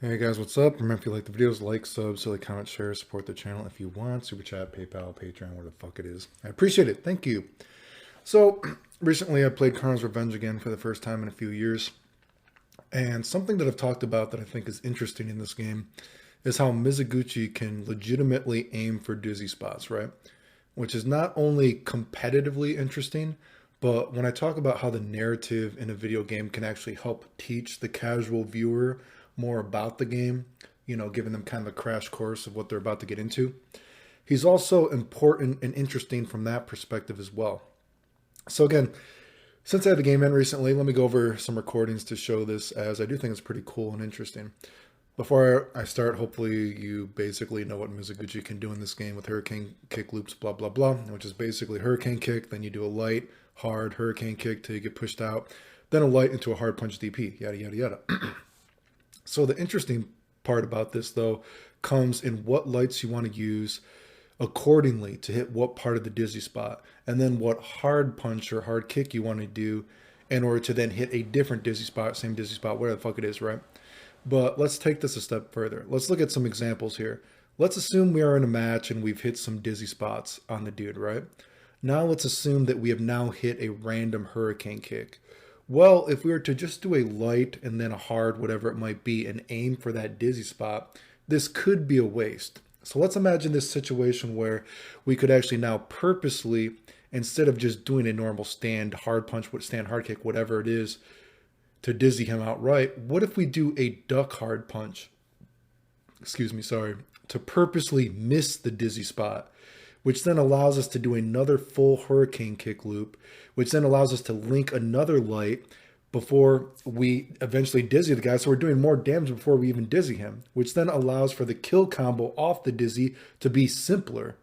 Hey guys, what's up? Remember, if you like the videos, like, sub, so like, comment, share, support the channel if you want. Super chat, PayPal, Patreon, whatever the fuck it is. I appreciate it. Thank you. So, recently I played KARNOVS Revenge again for the first time in a few years. And something that I've talked about that I think is interesting in this game is how Mizoguchi can legitimately aim for dizzy spots, right? Which is not only competitively interesting, but when I talk about how the narrative in a video game can actually help teach the casual viewer more about the game, giving them kind of a crash course of what they're about to get into, he's also important and interesting from that perspective as well. So again, since I had the game end recently, let me go over some recordings to show this, as I do think it's pretty cool and interesting. Before I start, hopefully you basically know what Mizoguchi can do in this game with hurricane kick loops, blah, blah, blah, which is basically hurricane kick, then you do a light, hard hurricane kick till you get pushed out, then a light into a hard punch DP, yada, yada, yada. So the interesting part about this, though, comes in what lights you want to use accordingly to hit what part of the dizzy spot, and then what hard punch or hard kick you want to do in order to then hit a different dizzy spot, same dizzy spot, whatever the fuck it is, right? But let's take this a step further. Let's look at some examples here. Let's assume we are in a match and we've hit some dizzy spots on the dude, right? Now let's assume that we have now hit a random hurricane kick. Well, if we were to just do a light and then a hard, whatever it might be, and aim for that dizzy spot, this could be a waste. So let's imagine this situation where we could actually now purposely, instead of just doing a normal stand hard punch, stand hard kick, whatever it is, to dizzy him outright, what if we do a duck hard punch? Excuse me, sorry. To purposely miss the dizzy spot, which then allows us to do another full hurricane kick loop, which then allows us to link another light before we eventually dizzy the guy. So we're doing more damage before we even dizzy him, which then allows for the kill combo off the dizzy to be simpler.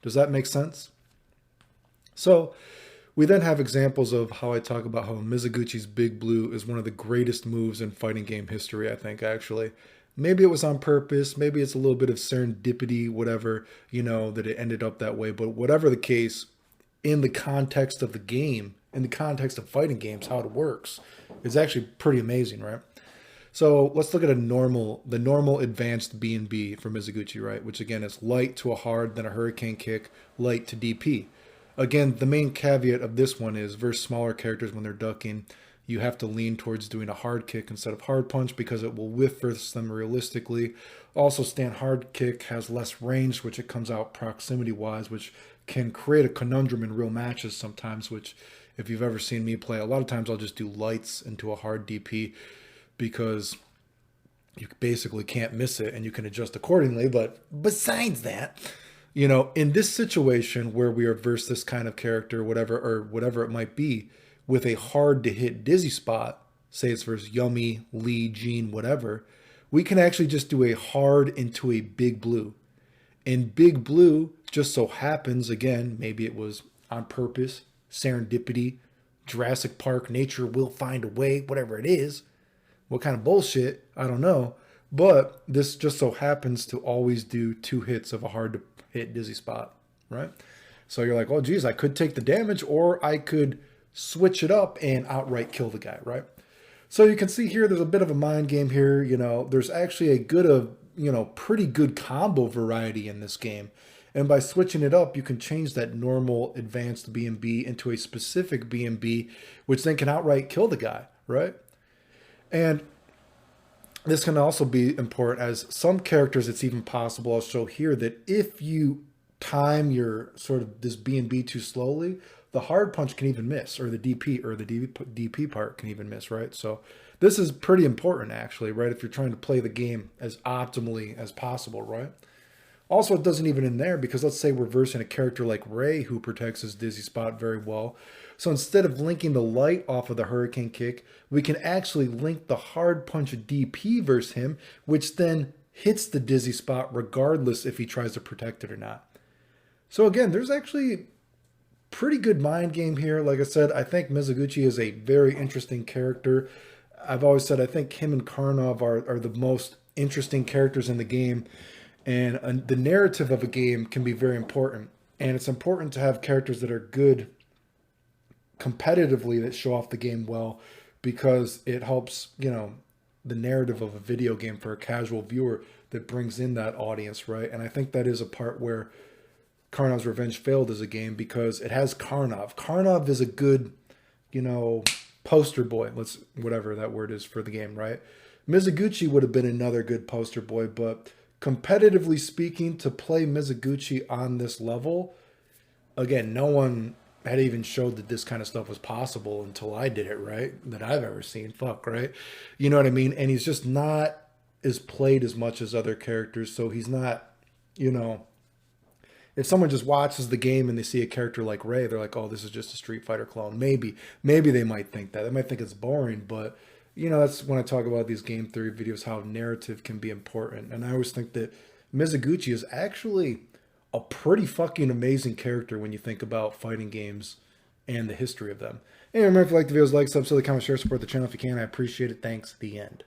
Does that make sense? So we then have examples of how I talk about how Mizoguchi's Big Blue is one of the greatest moves in fighting game history, I think, actually. Maybe it was on purpose. Maybe it's a little bit of serendipity, whatever, that it ended up that way. But whatever the case, in the context of the game, in the context of fighting games, how it works is actually pretty amazing, right? So let's look at the normal advanced B&B for Mizoguchi, right? Which again is light to a hard, then a hurricane kick, light to DP. Again, the main caveat of this one is versus smaller characters when they're ducking, you have to lean towards doing a hard kick instead of hard punch because it will whiff versus them realistically. Also, stand hard kick has less range, which it comes out proximity wise, which can create a conundrum in real matches sometimes, which if you've ever seen me play, a lot of times I'll just do lights into a hard DP because you basically can't miss it and you can adjust accordingly. But besides that, in this situation where we are versus this kind of character, whatever it might be, with a hard to hit dizzy spot, say it's versus Yummy, Lee, Jean, whatever, we can actually just do a hard into a Big Blue. And Big Blue just so happens, again, maybe it was on purpose, serendipity, Jurassic Park, nature will find a way, whatever it is. What kind of bullshit? I don't know. But this just so happens to always do 2 hits of a hard to hit dizzy spot, right? So you're like, oh, geez, I could take the damage or I could switch it up and outright kill the guy, right? So you can see here, there's a bit of a mind game here. There's actually pretty good combo variety in this game. And by switching it up, you can change that normal advanced B&B into a specific B&B, which then can outright kill the guy, right? And this can also be important as some characters, it's even possible, I'll show here, that if you time your sort of this B&B too slowly, the hard punch can even miss, or the DP part can even miss, right? So this is pretty important actually, right? If you're trying to play the game as optimally as possible, right? Also, it doesn't even in there because let's say we're versing a character like Ray who protects his dizzy spot very well. So instead of linking the light off of the hurricane kick, we can actually link the hard punch DP versus him, which then hits the dizzy spot regardless if he tries to protect it or not. So again, there's actually pretty good mind game here. Like I said, I think Mizoguchi is a very interesting character. I've always said I think him and KARNOVS are the most interesting characters in the game. And the narrative of a game can be very important. And it's important to have characters that are good competitively that show off the game well because it helps, the narrative of a video game for a casual viewer that brings in that audience, right? And I think that is a part where Karnov's Revenge failed as a game, because it has Karnov. Karnov is a good, poster boy. Whatever that word is for the game, right? Mizoguchi would have been another good poster boy, but competitively speaking, to play Mizoguchi on this level, again, no one had even showed that this kind of stuff was possible until I did it, right? That I've ever seen. Fuck, right? You know what I mean? And he's just not as played as much as other characters, so he's not, if someone just watches the game and they see a character like Ray, they're like, oh, this is just a Street Fighter clone. Maybe they might think that. They might think it's boring, but, that's when I talk about these game theory videos, how narrative can be important. And I always think that Mizoguchi is actually a pretty fucking amazing character when you think about fighting games and the history of them. And remember, if you like the videos, like, subscribe, comment, share, support the channel if you can. I appreciate it. Thanks. The end.